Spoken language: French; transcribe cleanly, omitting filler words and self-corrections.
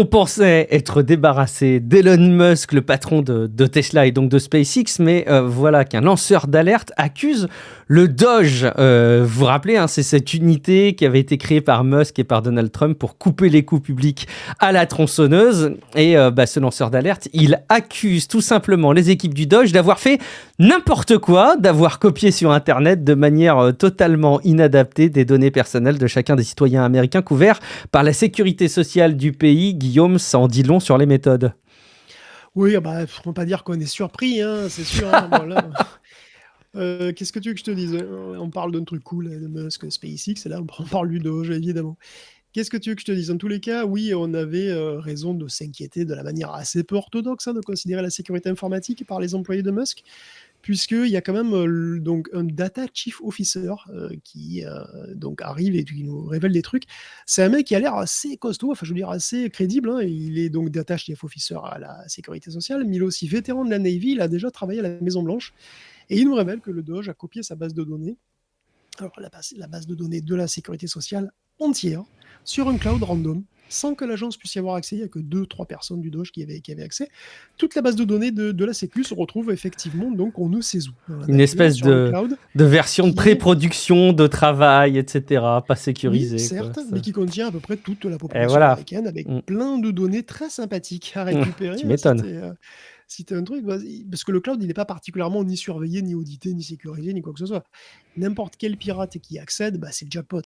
On pensait être débarrassé d'Elon Musk, le patron de Tesla et donc de SpaceX, mais voilà qu'un lanceur d'alerte accuse le Doge. Vous vous rappelez, hein, c'est cette unité qui avait été créée par Musk et par Donald Trump pour couper les coûts publics à la tronçonneuse. Et ce lanceur d'alerte, il accuse tout simplement les équipes du Doge d'avoir fait n'importe quoi, d'avoir copié sur Internet de manière totalement inadaptée des données personnelles de chacun des citoyens américains couverts par la sécurité sociale du pays. Guillaume, ça en dit long sur les méthodes. Oui, ah bah, faut pas dire qu'on est surpris, hein, c'est sûr, hein. Bon là, qu'est-ce que tu veux que je te dise? On parle d'un truc cool, de Musk, SpaceX, et là on parle du Doge, évidemment. Qu'est-ce que tu veux que je te dise? Dans tous les cas, oui, on avait, raison de s'inquiéter de la manière assez peu orthodoxe, hein, de considérer la sécurité informatique par les employés de Musk. Puisqu'il y a quand même donc un data chief officer qui donc arrive et qui nous révèle des trucs. C'est un mec qui a l'air assez costaud, enfin je veux dire assez crédible, hein. Il est donc data chief officer à la sécurité sociale, mais il est aussi vétéran de la Navy, il a déjà travaillé à la Maison Blanche, et il nous révèle que le Doge a copié sa base de données, alors la base de données de la sécurité sociale entière, sur un cloud random, sans que l'agence puisse y avoir accès. Il n'y a que 2-3 personnes du Doge qui avaient accès. Toute la base de données de la Sécu se retrouve effectivement, donc on ne sait où, dans la Une nature, espèce sur un cloud de version de qui est, pré-production, de travail, etc. Pas oui, sécurisée, quoi. certes, mais qui contient à peu près toute la Et population voilà. américaine, avec Mm. plein de données très sympathiques à Mm. récupérer, Tu hein, m'étonnes. si t'es un truc, parce que le cloud, il n'est pas particulièrement ni surveillé, ni audité, ni sécurisé, ni quoi que ce soit. N'importe quel pirate qui y accède, c'est le jackpot.